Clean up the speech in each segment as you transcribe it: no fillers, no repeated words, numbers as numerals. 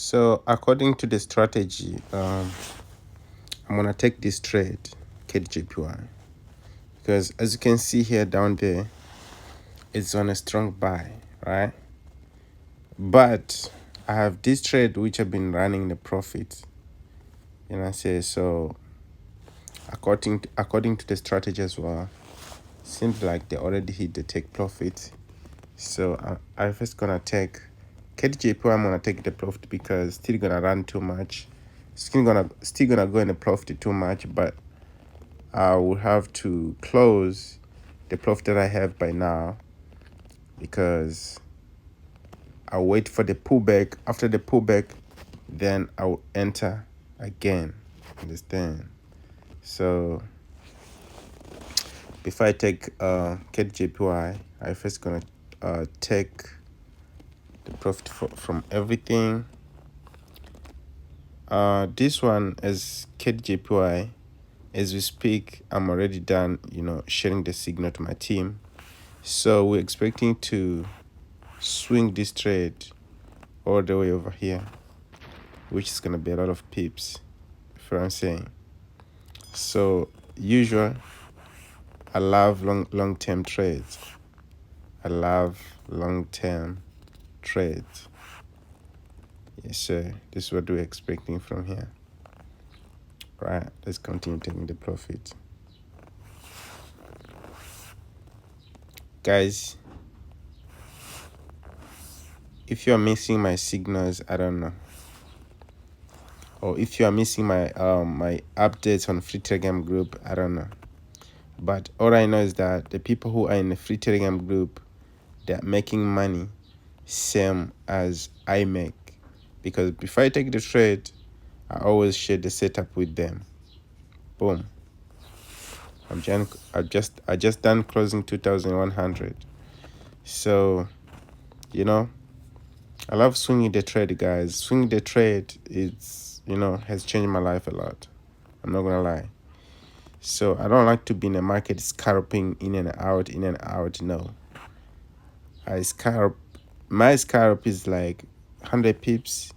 So according to the strategy, I'm gonna take this trade, KDJPY, because as you can see here down there, it's on a strong buy, right? But I have this trade which I've been running the profit, so according to the strategy as well, seems like they already hit the take profit. So I'm first gonna take KDJPY. I'm gonna take the profit because still gonna run too much. Still gonna go in the profit too much, but I will have to close the profit that I have by now because I'll wait for the pullback. After the pullback, then I'll enter again. Understand? So before I take KDJPY, I first gonna take the profit from everything. This one as KDJPY. As we speak, I'm already done, sharing the signal to my team. So we're expecting to swing this trade all the way over here, which is gonna be a lot of pips, if I'm saying. So usual, I love long-term trades. I love long-term trades. Yes, sir. This is what we're expecting from here. Right, let's continue taking the profit. Guys, if you're missing my signals, I don't know. Or if you are missing my my updates on free Telegram group, I don't know. But all I know is that the people who are in the free Telegram group, they're making money same as I make. Because before I take the trade, I always share the setup with them. Boom. I just done closing 2,100. So, I love swinging the trade, guys. Swinging the trade, has changed my life a lot. I'm not gonna lie. So I don't like to be in the market scalping in and out. No, my scalp is like 100 pips.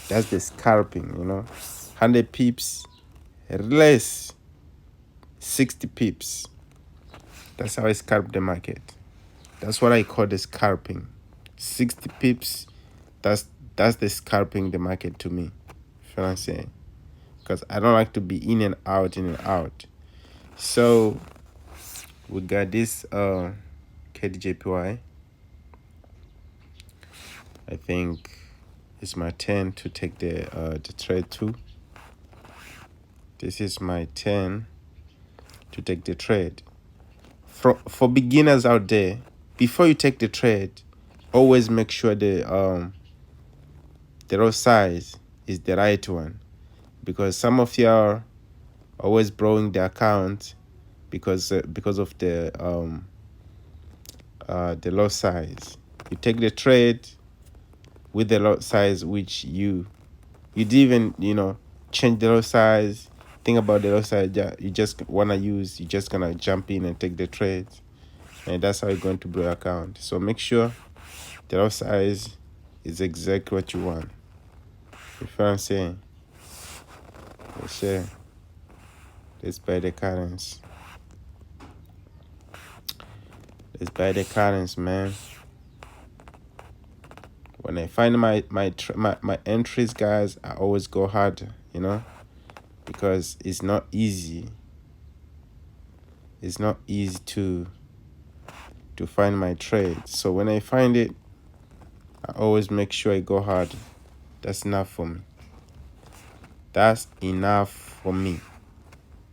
That's the scalping. 100 pips less 60 pips. That's how I scalp the market. That's what I call the scalping. 60 pips. That's the scalping the market to me. You feel what I'm saying? Because I don't like to be in and out. So we got this KDJPY. I think it's my turn to take the trade too. This is my turn to take the trade. For beginners out there, before you take the trade, always make sure the row size is the right one, because some of you are always borrowing the account because of the lot size. You take the trade with the lot size which you didn't even change the lot size. Think about the lot size that you just want to use. You're just gonna jump in and take the trade, and that's how you're going to blow your account. So make sure the lot size is exactly what you want. You feel what I'm saying? Yes, sir. Let's buy the currency. Let's buy the currency, man. When I find my entries, guys, I always go hard, because it's not easy. It's not easy to find my trade. So when I find it, I always make sure I go hard. That's enough for me. That's enough for me.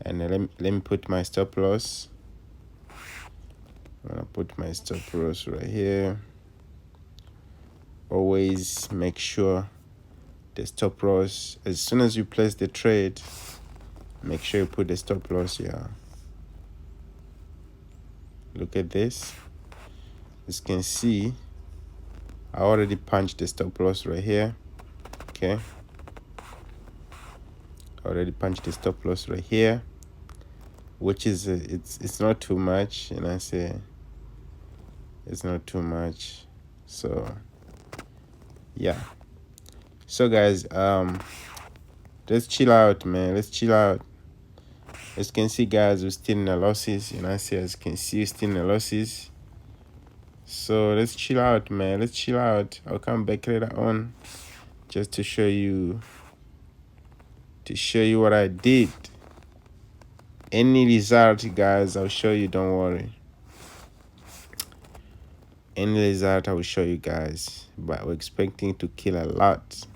And let me put my stop loss. I'm gonna put my stop loss right here. Always make sure the stop loss, as soon as you place the trade, make sure you put the stop loss here. Look at this. As you can see, I already punched the stop loss right here. Okay, I already punched the stop loss right here, which is it's not too much, and I say it's not too much. So yeah, So guys, let's chill out, man. Let's chill out. As you can see, guys, we're still in the losses. You know, as you can see, we're still in the losses. So let's chill out, man. Let's chill out. I'll come back later on just to show you what I did. Any result, guys, I'll show you. Don't worry. Any result, I will show you guys. But we're expecting to kill a lot.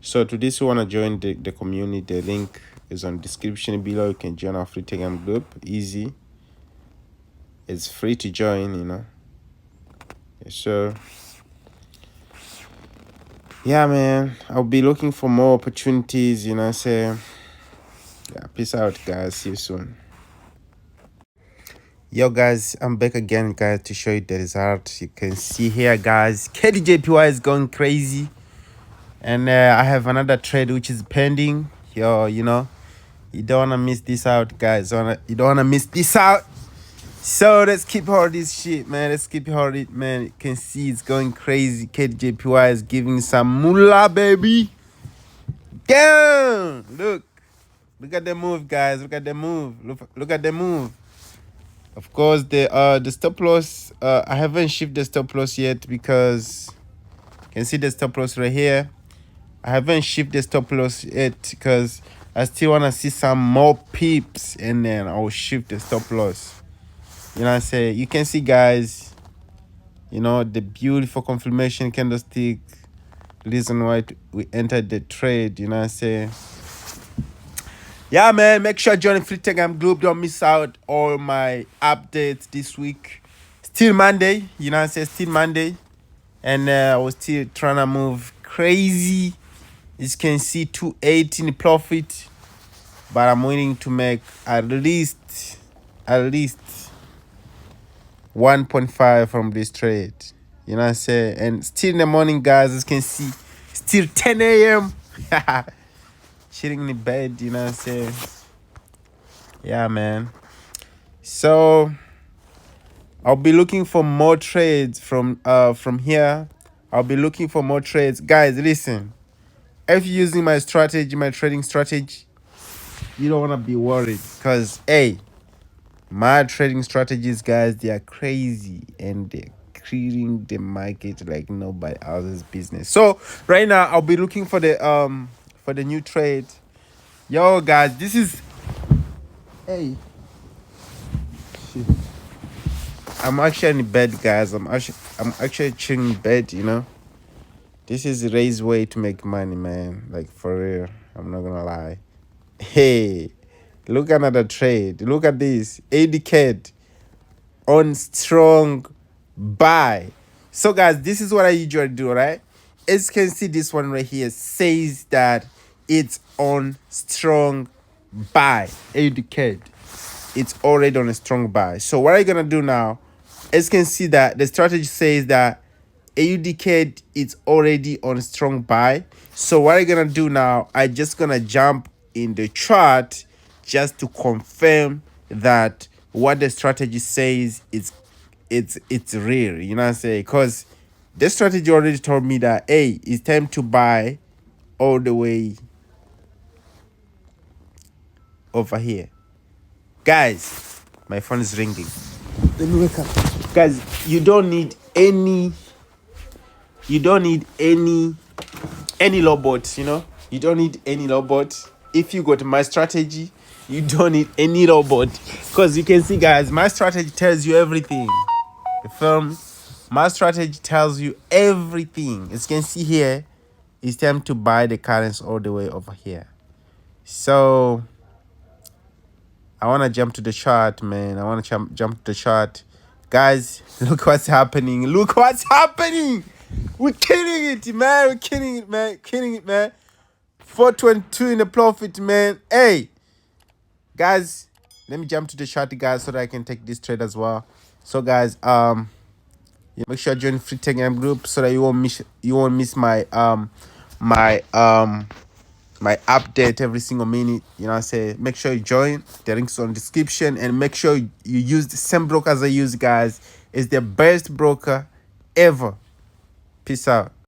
So to this, you want to join the community, the link is on description below. You can join our free Telegram group. Easy. It's free to join, you know. So yeah, man, I'll be looking for more opportunities, you know. So yeah, peace out, guys. See you soon. Yo guys, I'm back again, guys, to show you the result. You can see here, guys, KDJPY is going crazy, and I have another trade which is pending. Yo, you know, you don't want to miss this out, guys. You don't want to miss this out. So let's keep all this shit, man. Let's keep all it, man. You can see it's going crazy. KDJPY is giving some moolah, baby. Damn! Look at the move, guys. Look at the move. Look at the move. Of course, the stop loss. I haven't shifted the stop loss yet because you can see the stop loss right here. I haven't shifted the stop loss yet because I still want to see some more pips, and then I'll shift the stop loss. You know what I'm saying? You can see, guys, you know, the beautiful confirmation candlestick. Reason why we entered the trade, you know what I'm saying? Yeah, man, make sure you join the free Telegram group. Don't miss out all my updates this week. Still Monday, you know what I'm saying? Still Monday. And I was still trying to move crazy. As you can see, 280 in profit. But I'm willing to make at least 1.5 from this trade. You know what I'm saying? And still in the morning, guys, as you can see, still 10 a.m. Chilling in the bed, you know what I'm saying? Yeah, man. So I'll be looking for more trades from here. I'll be looking for more trades. Guys, listen. If you're using my strategy, my trading strategy, you don't want to be worried. Because, hey, my trading strategies, guys, they are crazy. And they're creating the market like nobody else's business. So right now, I'll be looking for the new trade. Yo, guys, this is... Hey. Shit. I'm actually in bed, guys. I'm actually chilling in bed, you know. This is Ray's way to make money, man. Like, for real. I'm not gonna lie. Hey, look at another trade. Look at this. ADK on strong buy. So, guys, this is what I usually do, right? As you can see, this one right here says that it's on strong buy. ADK. It's already on a strong buy. So what are you gonna do now? As you can see that the strategy says that AUDK is already on a strong buy. So what are you gonna do now? I just gonna jump in the chart just to confirm that what the strategy says it's real. You know what I'm saying? Because the strategy already told me that, hey, it's time to buy all the way over here. Guys, my phone is ringing. Let me wake up. Guys, you don't need any low bots, you know? You don't need any low bot. If you got my strategy, you don't need any low bot. Because you can see, guys, my strategy tells you everything. The firm, my strategy tells you everything. As you can see here, it's time to buy the currency all the way over here. So I want to jump to the chart, man. I want to jump to the chart. Guys, look what's happening. Look what's happening. We're killing it, man. We're killing it, man. Killing it, man. 422 in the profit, man. Hey, guys, let me jump to the chart, guys, so that I can take this trade as well. So, guys, make sure you join the free Telegram group so that you won't miss my my update every single minute. You know what I'm saying? Make sure you join. The link's on the description, and make sure you use the same broker as I use, guys. It's the best broker ever. Peace out.